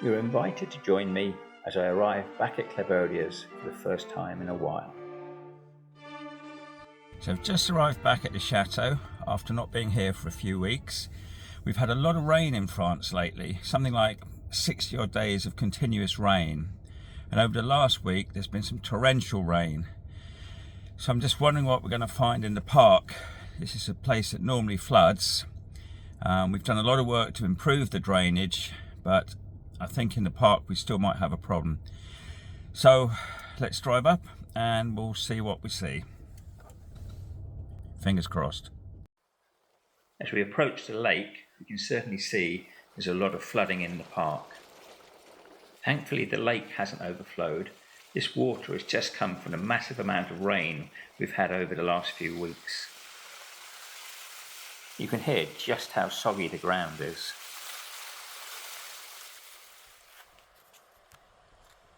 You're invited to join me as I arrive back at Clerbaud's for the first time in a while. So I've just arrived back at the Chateau after not being here for a few weeks. We've had a lot of rain in France lately, something like 60 odd days of continuous rain. And over the last week there's been some torrential rain. So I'm just wondering what we're going to find in the park. This is a place that normally floods. We've done a lot of work to improve the drainage, but I think in the park we still might have a problem. So let's drive up and we'll see what we see. Fingers crossed. As we approach the lake, we can certainly see there's a lot of flooding in the park. Thankfully the lake hasn't overflowed. This water has just come from a massive amount of rain we've had over the last few weeks. You can hear just how soggy the ground is.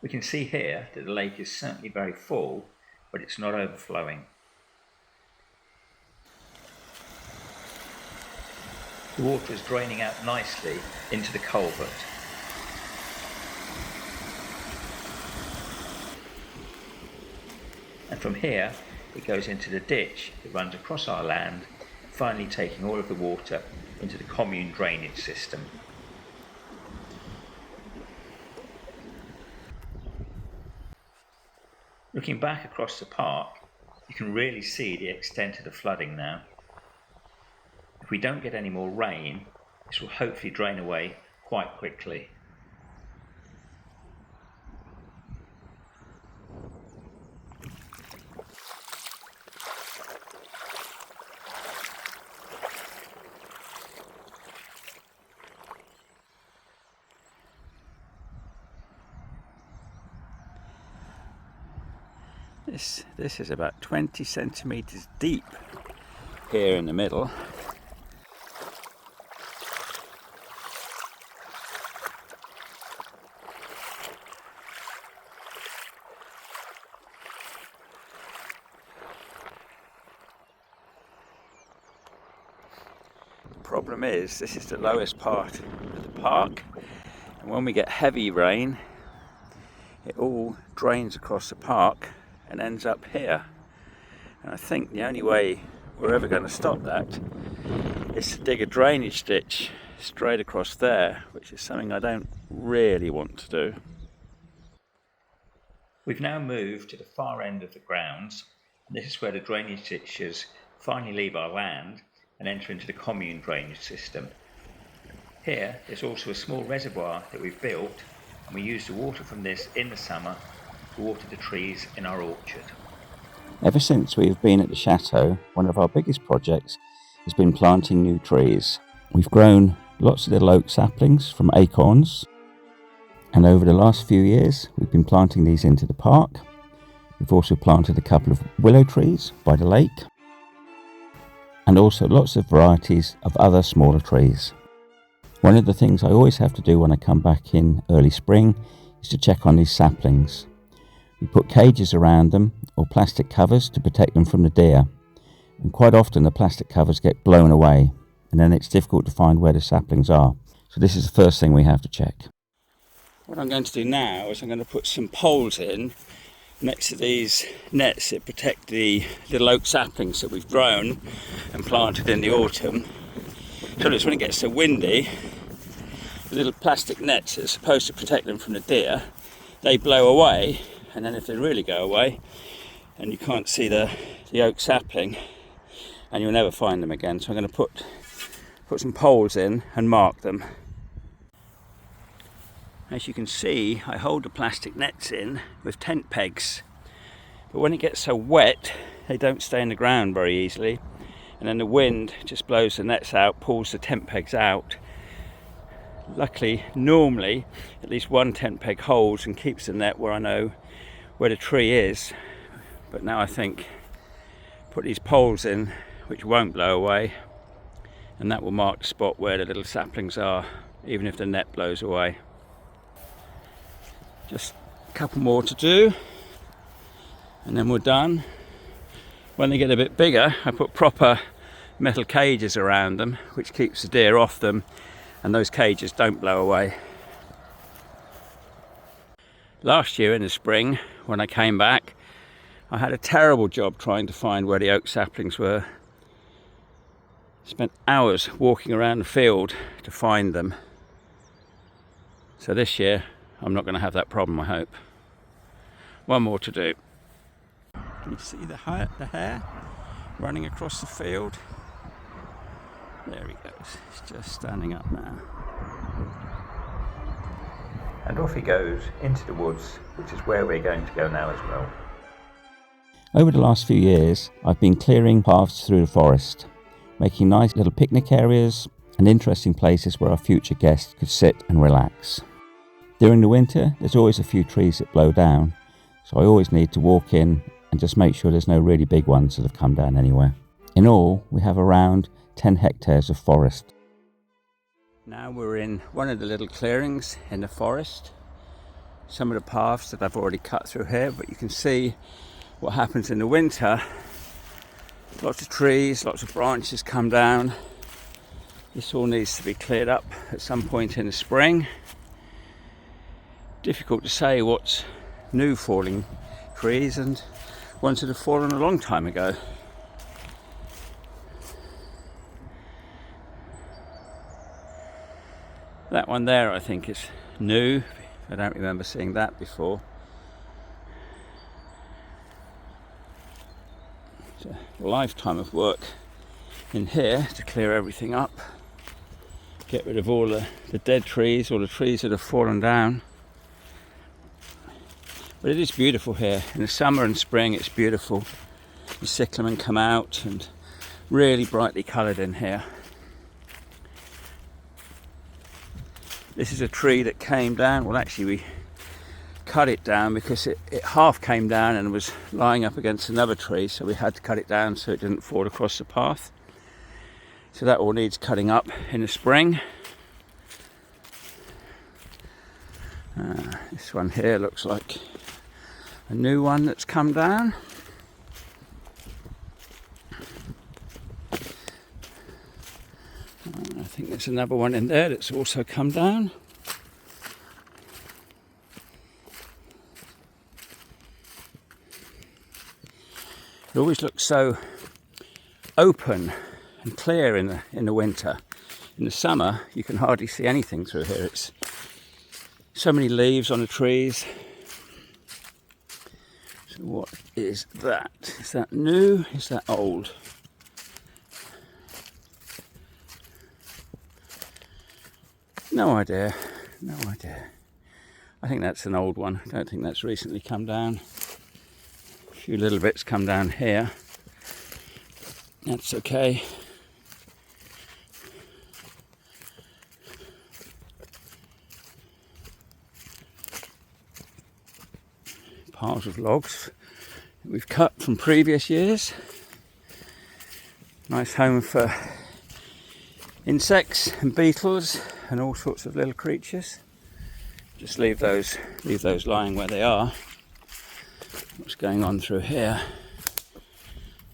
We can see here that the lake is certainly very full, but it's not overflowing. The water is draining out nicely into the culvert. And from here, it goes into the ditch that runs across our land, finally taking all of the water into the commune drainage system. Looking back across the park, you can really see the extent of the flooding now. If we don't get any more rain, this will hopefully drain away quite quickly. This is about 20 centimetres deep here in the middle. The problem is this is the lowest part of the park, and when we get heavy rain it all drains across the park and ends up here. And I think the only way we're ever going to stop that is to dig a drainage ditch straight across there, which is something I don't really want to do. We've now moved to the far end of the grounds, and this is where the drainage ditches finally leave our land and enter into the commune drainage system. Here there's also a small reservoir that we've built, and we use the water from this in the summer to water the trees in our orchard. Ever since we've been at the Chateau, one of our biggest projects has been planting new trees. We've grown lots of little oak saplings from acorns, and over the last few years we've been planting these into the park. We've also planted a couple of willow trees by the lake, and also lots of varieties of other smaller trees. One of the things I always have to do when I come back in early spring is to check on these saplings. We put cages around them or plastic covers to protect them from the deer, and quite often the plastic covers get blown away and then it's difficult to find where the saplings are. So this is the first thing we have to check. What I'm going to do now is I'm going to put some poles in next to these nets that protect the little oak saplings that we've grown and planted in the autumn. So that when it gets so windy, the little plastic nets that are supposed to protect them from the deer, they blow away. And then if they really go away and you can't see the oak sapling, and you'll never find them again. So I'm going to put some poles in and mark them. As you can see, I hold the plastic nets in with tent pegs, but when it gets so wet they don't stay in the ground very easily, and then the wind just blows the nets out, pulls the tent pegs out. Luckily, normally at least one tent peg holds and keeps the net where I know where the tree is, but now I think put these poles in which won't blow away, and that will mark the spot where the little saplings are, even if the net blows away. Just a couple more to do and then we're done. When they get a bit bigger, I put proper metal cages around them which keeps the deer off them, and those cages don't blow away. Last year in the spring, when I came back, I had a terrible job trying to find where the oak saplings were. Spent hours walking around the field to find them. So this year, I'm not going to have that problem, I hope. One more to do. Can you see the hare running across the field? There he goes. He's just standing up now. And off he goes into the woods, which is where we're going to go now as well. Over the last few years, I've been clearing paths through the forest, making nice little picnic areas and interesting places where our future guests could sit and relax. During the winter, there's always a few trees that blow down, so I always need to walk in and just make sure there's no really big ones that have come down anywhere. In all, we have around 10 hectares of forest. Now we're in one of the little clearings in the forest. Some of the paths that I've already cut through here, but you can see what happens in the winter. Lots of trees, lots of branches come down. This all needs to be cleared up at some point in the spring. Difficult to say what's new falling trees and ones that have fallen a long time ago. That one there I think is new. I don't remember seeing that before. It's a lifetime of work in here to clear everything up, get rid of all the dead trees, all the trees that have fallen down. But it is beautiful here. In the summer and spring it's beautiful. The cyclamen come out and really brightly coloured in here. This is a tree that came down. Well, actually we cut it down because it half came down and was lying up against another tree, so we had to cut it down so it didn't fall across the path. So that all needs cutting up in the spring. This one here looks like a new one that's come down. I think there's another one in there that's also come down. It always looks so open and clear in the winter. In the summer, you can hardly see anything through here. It's so many leaves on the trees. So what is that? Is that new? Is that old? No idea. No idea. I think that's an old one. I don't think that's recently come down. A few little bits come down here. That's okay. Piles of logs that we've cut from previous years. Nice home for insects and beetles and all sorts of little creatures. Just leave those lying where they are. What's going on through here?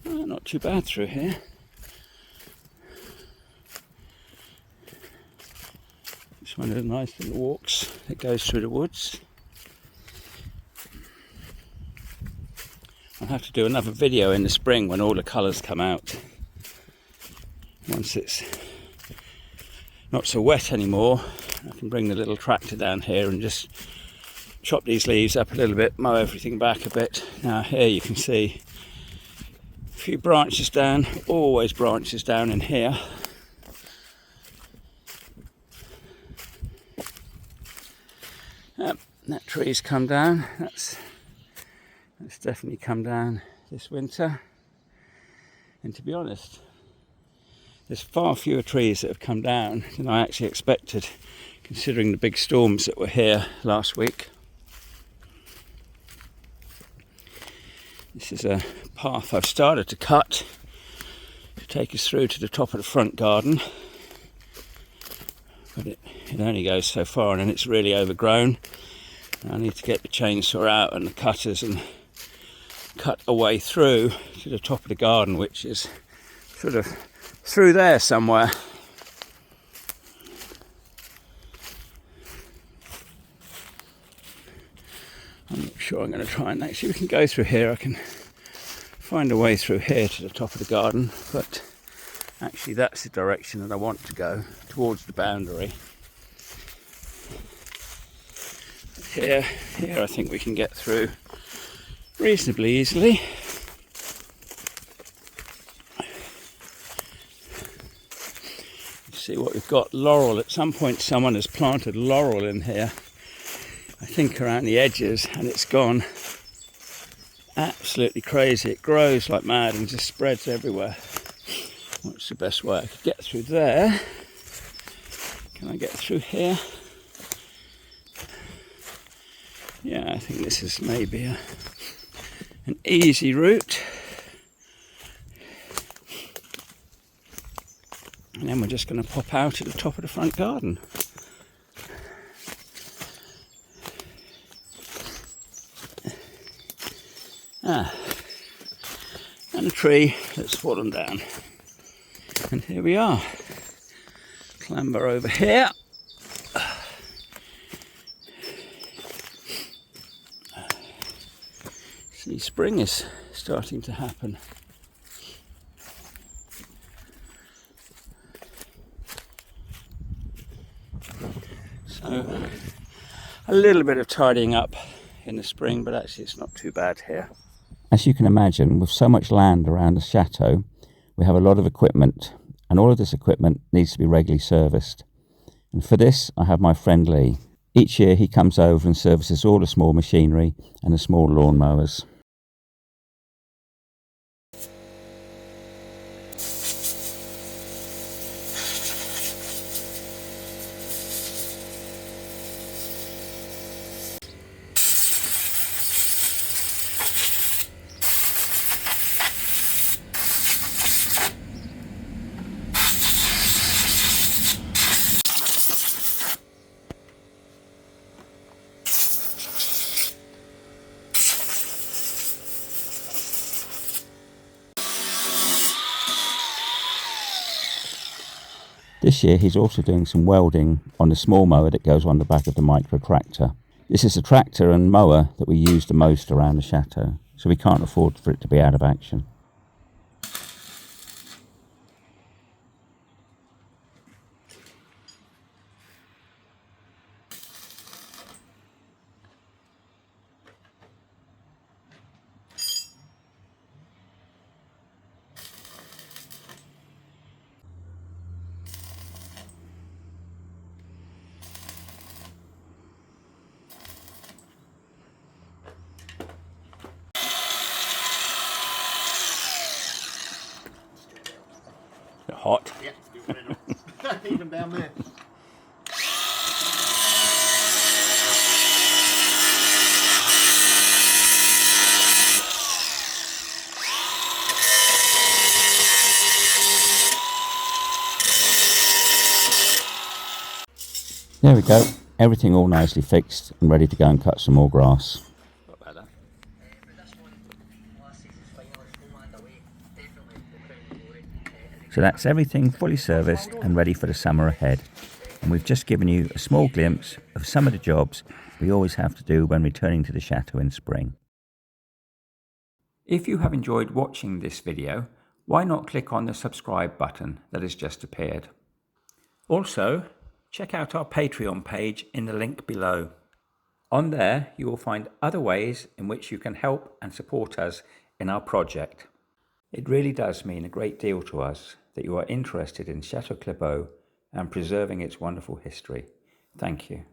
Oh, not too bad through here. It's one of the nice little walks that goes through the woods. I'll have to do another video in the spring when all the colours come out. Once it's not so wet anymore, I can bring the little tractor down here and just chop these leaves up a little bit, mow everything back a bit. Now here you can see a few branches down, always branches down in here. Yep, that tree's come down. That's definitely come down this winter. And to be honest, there's far fewer trees that have come down than I actually expected, considering the big storms that were here last week. This is a path I've started to cut to take us through to the top of the front garden. But it only goes so far and then it's really overgrown. I need to get the chainsaw out and the cutters and cut a way through to the top of the garden, which is sort of through there somewhere. sure I'm going to try and actually, we can go through here. I can find a way through here to the top of the garden, but actually that's the direction that I want to go, towards the boundary. Here I think we can get through reasonably easily. See what we've got. Laurel. At some point someone has planted laurel in here, I think around the edges, and it's gone absolutely crazy. It grows like mad and just spreads everywhere. What's the best way I could get through there? Can I get through here? Yeah, I think this is maybe an easy route. And then we're just going to pop out at the top of the front garden. And a tree that's fallen down. And here we are. Clamber over here. See, spring is starting to happen. So, a little bit of tidying up in the spring, but actually it's not too bad here. As you can imagine, with so much land around the chateau, we have a lot of equipment, and all of this equipment needs to be regularly serviced. And for this, I have my friend Lee. Each year he comes over and services all the small machinery and the small lawn mowers. This year he's also doing some welding on the small mower that goes on the back of the micro tractor. This is the tractor and mower that we use the most around the chateau, so we can't afford for it to be out of action. Hot. Yeah, even down there. There we go, everything all nicely fixed and ready to go and cut some more grass. What about that? So that's everything fully serviced and ready for the summer ahead. And we've just given you a small glimpse of some of the jobs we always have to do when returning to the chateau in spring. If you have enjoyed watching this video, why not click on the subscribe button that has just appeared. Also, check out our Patreon page in the link below. On there, you will find other ways in which you can help and support us in our project. It really does mean a great deal to us that you are interested in Chateau Clerbaud and preserving its wonderful history. Thank you.